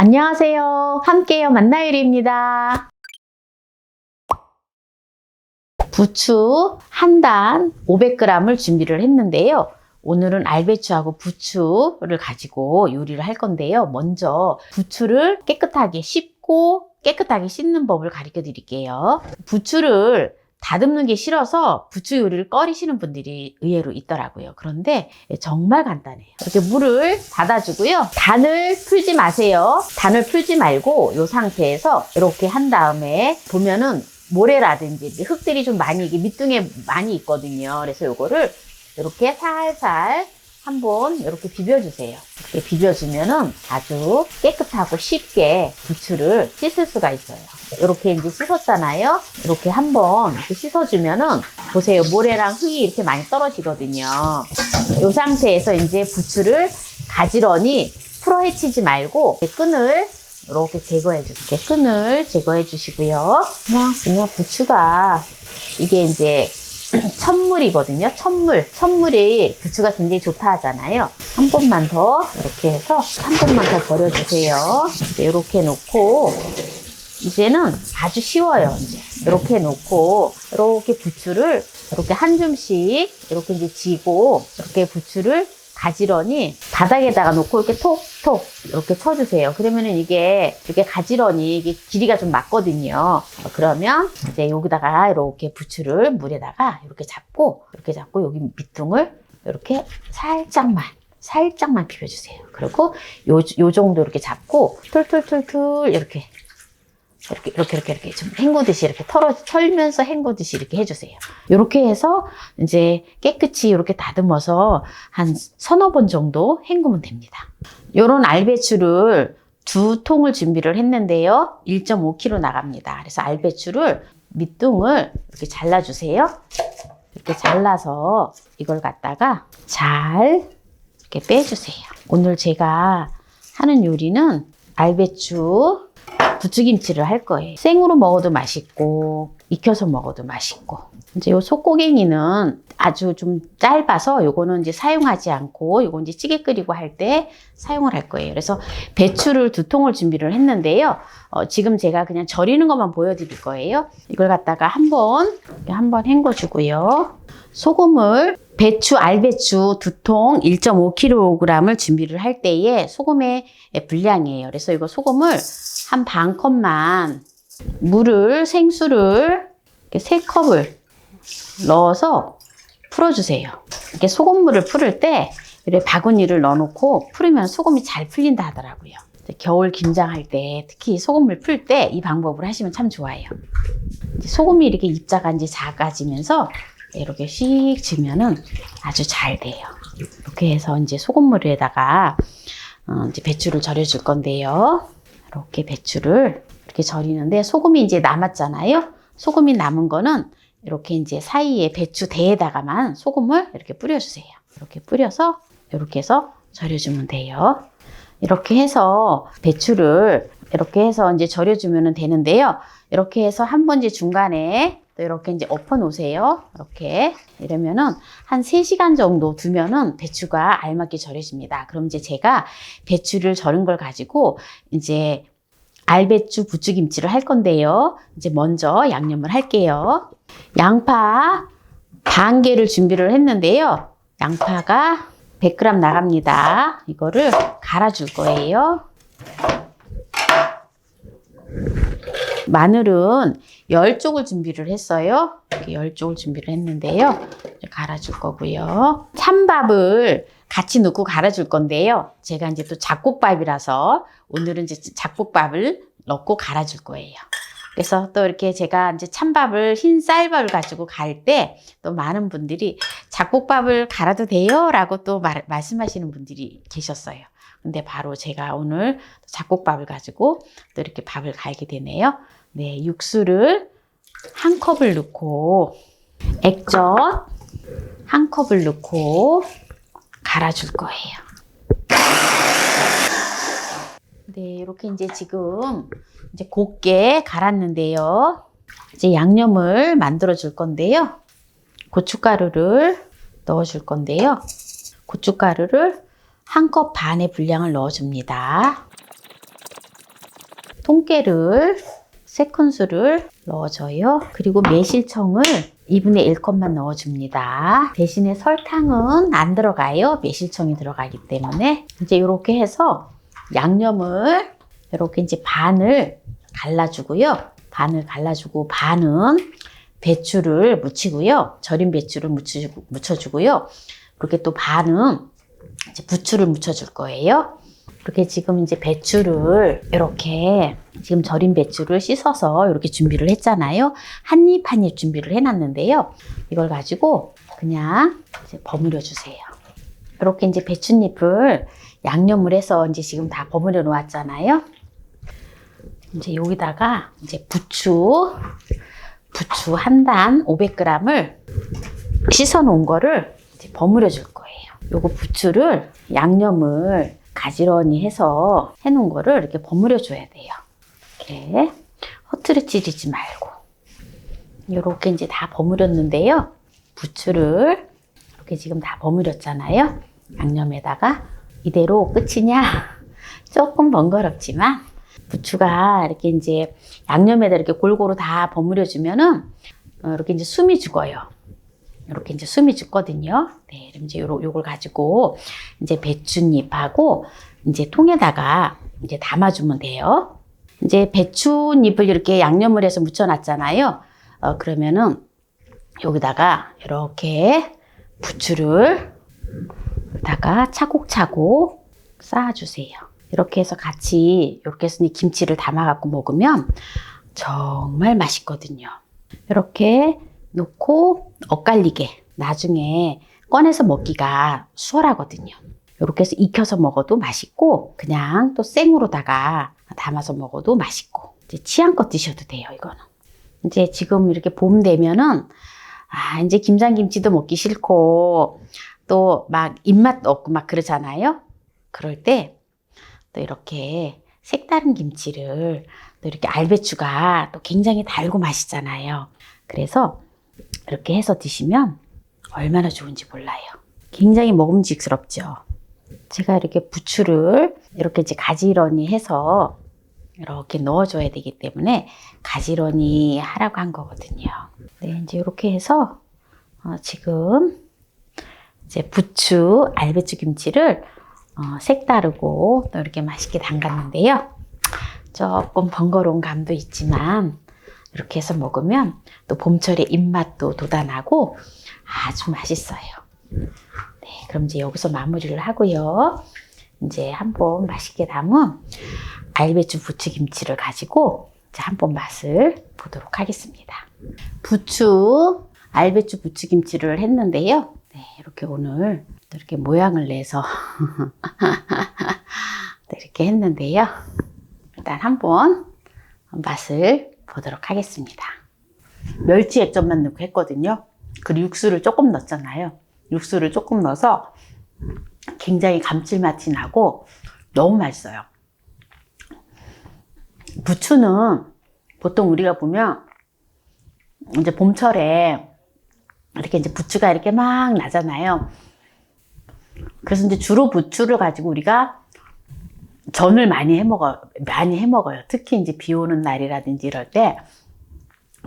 안녕하세요. 함께요 만나요리입니다. 부추 한 단 500g을 준비를 했는데요. 오늘은 알배추하고 부추를 가지고 요리를 할 건데요. 먼저 부추를 깨끗하게 씻고 깨끗하게 씻는 법을 가르쳐 드릴게요. 부추를 다듬는 게 싫어서 부추 요리를 꺼리시는 분들이 의외로 있더라고요. 그런데 정말 간단해요. 이렇게 물을 받아주고요. 단을 풀지 마세요. 단을 풀지 말고 이 상태에서 이렇게 한 다음에 보면은 모래라든지 흙들이 좀 많이 이게 밑둥에 많이 있거든요. 그래서 요거를 이렇게 살살 한번 이렇게 비벼주세요. 이렇게 비벼주면은 아주 깨끗하고 쉽게 부추를 씻을 수가 있어요. 이렇게 이제 씻었잖아요. 이렇게 한번 이렇게 씻어주면은 보세요. 모래랑 흙이 이렇게 많이 떨어지거든요. 이 상태에서 이제 부추를 가지런히 풀어헤치지 말고 끈을 이렇게 제거해 주세요. 끈을 제거해 주시고요. 그냥 부추가 이게 이제 천물이거든요. 천물이 부추가 굉장히 좋다 하잖아요. 한 번만 더 이렇게 해서 한 번만 더 버려주세요. 이렇게 놓고 이제는 아주 쉬워요. 이제 이렇게 놓고 이렇게 부추를 이렇게 한 줌씩 이렇게 이제 쥐고 이렇게 부추를 가지런히 바닥에다가 놓고 이렇게 톡톡 이렇게 쳐주세요. 그러면은 이게 이렇게 가지런히 이게 길이가 좀 맞거든요. 그러면 이제 여기다가 이렇게 부추를 물에다가 이렇게 잡고 여기 밑둥을 이렇게 살짝만 비벼주세요. 그리고 요 정도 이렇게 잡고 툴툴툴툴 이렇게 좀 헹구듯이 이렇게 털면서 헹구듯이 이렇게 해주세요. 이렇게 해서 이제 깨끗이 이렇게 다듬어서 한 서너 번 정도 헹구면 됩니다. 요런 알배추를 2통을 준비를 했는데요. 1.5kg 나갑니다. 그래서 알배추를 밑둥을 이렇게 잘라주세요. 이렇게 잘라서 이걸 갖다가 잘 이렇게 빼주세요. 오늘 제가 하는 요리는 알배추 부추김치를 할 거예요. 생으로 먹어도 맛있고 익혀서 먹어도 맛있고 이제 요 속고갱이는 아주 좀 짧아서 요거는 이제 사용하지 않고 요거 이제 찌개 끓이고 할 때 사용을 할 거예요. 그래서 배추를 2통을 준비를 했는데요. 지금 제가 그냥 절이는 것만 보여드릴 거예요. 이걸 갖다가 한번 헹궈주고요. 소금을 알배추 2통 1.5kg을 준비를 할 때에 소금의 분량이에요. 그래서 이거 소금을 한 반 컵만 생수를 이렇게 3컵을 넣어서 풀어주세요. 이렇게 소금물을 풀을 때 이렇게 바구니를 넣어놓고 풀으면 소금이 잘 풀린다 하더라고요. 겨울 김장할 때 특히 소금물 풀 때 이 방법을 하시면 참 좋아요. 소금이 이렇게 입자가 이제 작아지면서 이렇게 씩 지면은 아주 잘 돼요. 이렇게 해서 이제 소금물에다가 이제 배추를 절여줄 건데요. 이렇게 배추를 이렇게 절이는데 소금이 이제 남았잖아요. 소금이 남은 거는 이렇게 이제 사이에 배추 대에다가만 소금을 이렇게 뿌려주세요. 이렇게 뿌려서 이렇게 해서 절여주면 돼요. 이렇게 해서 배추를 이렇게 해서 이제 절여주면 되는데요. 이렇게 해서 한 번 이제 중간에 또 이렇게 이제 엎어 놓으세요. 이러면은 한 3시간 정도 두면은 배추가 알맞게 절여집니다. 그럼 이제 제가 배추를 절은 걸 가지고 이제 알배추 부추김치를 할 건데요. 이제 먼저 양념을 할게요. 양파 반 개를 준비를 했는데요. 양파가 100g 나갑니다. 이거를 갈아줄 거예요. 마늘은 10쪽을 준비를 했어요. 이렇게 10쪽을 준비를 했는데요. 갈아줄 거고요. 찬밥을 같이 넣고 갈아줄 건데요. 제가 이제 또 잡곡밥이라서 오늘은 이제 잡곡밥을 넣고 갈아줄 거예요. 그래서 또 이렇게 제가 이제 찬밥을 흰 쌀밥을 가지고 갈 때 또 많은 분들이 잡곡밥을 갈아도 돼요? 라고 또 말씀하시는 분들이 계셨어요. 근데 바로 제가 오늘 잡곡밥을 가지고 또 이렇게 밥을 갈게 되네요. 네, 육수를 한 컵을 넣고 액젓 한 컵을 넣고 갈아줄 거예요. 네, 이렇게 이제 지금 이제 곱게 갈았는데요. 이제 양념을 만들어 줄 건데요. 고춧가루를 넣어 줄 건데요. 고춧가루를 1컵 반의 분량을 넣어줍니다. 통깨를 3큰술을 넣어줘요. 그리고 매실청을 2분의 1컵만 넣어줍니다. 대신에 설탕은 안 들어가요. 매실청이 들어가기 때문에. 이제 이렇게 해서 양념을 이렇게 이제 반을 갈라주고요. 반을 갈라주고 반은 배추를 묻히고요. 절인 배추를 묻혀주고요. 그렇게 또 반은 이제 부추를 묻혀줄 거예요. 이렇게 지금 이제 배추를 이렇게 지금 절인 배추를 씻어서 이렇게 준비를 했잖아요. 한 입 한 입 준비를 해놨는데요. 이걸 가지고 그냥 이제 버무려 주세요. 이렇게 이제 배춧잎을 양념을 해서 이제 지금 다 버무려 놓았잖아요. 이제 여기다가 이제 부추 한 단 500g을 씻어 놓은 거를 이제 버무려 줄 거예요. 요거 부추를 양념을 가지런히 해서 해놓은 거를 이렇게 버무려 줘야 돼요. 이렇게 허투루찌르지 말고. 이렇게 이제 다 버무렸는데요. 부추를 이렇게 지금 다 버무렸잖아요. 양념에다가 이대로 끝이냐? 조금 번거롭지만 부추가 이렇게 이제 양념에다 이렇게 골고루 다 버무려 주면은 이렇게 이제 숨이 죽어요. 이렇게 이제 숨이 죽거든요. 네, 그럼 이제 요걸 가지고 이제 배춧잎하고 이제 통에다가 이제 담아주면 돼요. 이제 배춧잎을 이렇게 양념을 해서 묻혀놨잖아요. 그러면은 여기다가 이렇게 부추를 여기다가 차곡차곡 쌓아주세요. 이렇게 해서 같이 이렇게 해서 김치를 담아갖고 먹으면 정말 맛있거든요. 이렇게 놓고 엇갈리게 나중에 꺼내서 먹기가 수월하거든요. 이렇게 해서 익혀서 먹어도 맛있고 그냥 또 생으로다가 담아서 먹어도 맛있고 이제 취향껏 드셔도 돼요. 이거는 이제 지금 이렇게 봄 되면은 이제 김장김치도 먹기 싫고 또 막 입맛도 없고 막 그러잖아요. 그럴 때 또 이렇게 색다른 김치를 또 이렇게 알배추가 또 굉장히 달고 맛있잖아요. 그래서 이렇게 해서 드시면 얼마나 좋은지 몰라요. 굉장히 먹음직스럽죠. 제가 이렇게 부추를 이렇게 이제 가지런히 해서 이렇게 넣어줘야 되기 때문에 가지런히 하라고 한 거거든요. 네, 이제 이렇게 해서 지금 이제 부추, 알배추 김치를 색다르고 또 이렇게 맛있게 담갔는데요. 조금 번거로운 감도 있지만 이렇게 해서 먹으면 또 봄철의 입맛도 돋아나고 아주 맛있어요. 네, 그럼 이제 여기서 마무리를 하고요. 이제 한번 맛있게 담은 알배추 부추김치를 가지고 이제 한번 맛을 보도록 하겠습니다. 알배추 부추김치를 했는데요. 네, 이렇게 오늘 이렇게 모양을 내서 이렇게 했는데요. 일단 한번 맛을 보도록 하겠습니다. 멸치 액젓만 넣고 했거든요. 그리고 육수를 조금 넣었잖아요. 육수를 조금 넣어서 굉장히 감칠맛이 나고 너무 맛있어요. 부추는 보통 우리가 보면 이제 봄철에 이렇게 이제 부추가 이렇게 막 나잖아요. 그래서 이제 주로 부추를 가지고 우리가 전을 많이 해 먹어요. 특히 이제 비 오는 날이라든지 이럴 때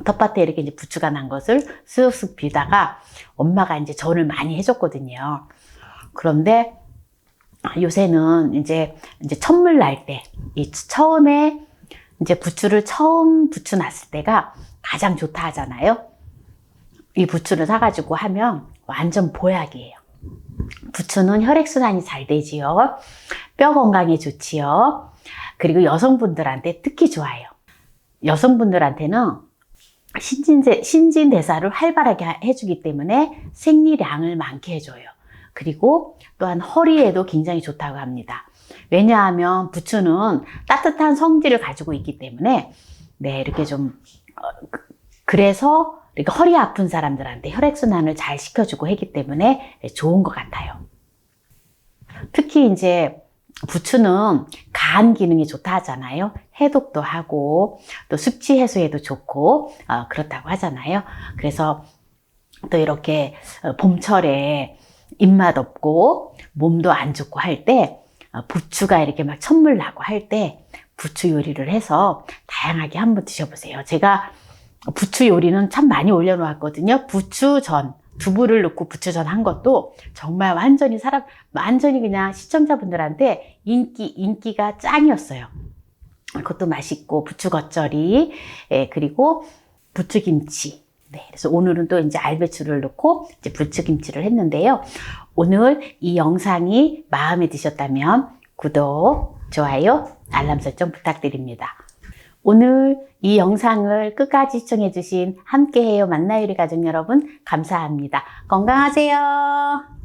텃밭에 이렇게 이제 부추가 난 것을 쓱쓱 비다가 엄마가 이제 전을 많이 해줬거든요. 그런데 요새는 이제 첫물 날 때, 처음에 이제 부추를 처음 부추 났을 때가 가장 좋다 하잖아요. 이 부추를 사가지고 하면 완전 보약이에요. 부추는 혈액순환이 잘 되지요. 뼈 건강에 좋지요. 그리고 여성분들한테 특히 좋아요. 여성분들한테는 신진대사를 활발하게 해주기 때문에 생리량을 많게 해줘요. 그리고 또한 허리에도 굉장히 좋다고 합니다. 왜냐하면 부추는 따뜻한 성질을 가지고 있기 때문에 네, 이렇게 좀 그래서 이렇게 허리 아픈 사람들한테 혈액순환을 잘 시켜주고 하기 때문에 좋은 것 같아요. 특히 이제 부추는 간 기능이 좋다 하잖아요. 해독도 하고 또 숙취 해소에도 좋고 그렇다고 하잖아요. 그래서 또 이렇게 봄철에 입맛 없고 몸도 안 좋고 할 때 부추가 이렇게 막 천물 나고 할 때 부추 요리를 해서 다양하게 한번 드셔보세요. 제가 부추 요리는 참 많이 올려놓았거든요. 부추전, 두부를 넣고 부추전 한 것도 정말 완전히 그냥 시청자분들한테 인기가 짱이었어요. 그것도 맛있고, 부추 겉절이, 그리고 부추김치. 네, 그래서 오늘은 또 이제 알배추를 넣고 이제 부추김치를 했는데요. 오늘 이 영상이 마음에 드셨다면 구독, 좋아요, 알람 설정 부탁드립니다. 오늘 이 영상을 끝까지 시청해주신 함께해요 만나요리 가족 여러분 감사합니다. 건강하세요.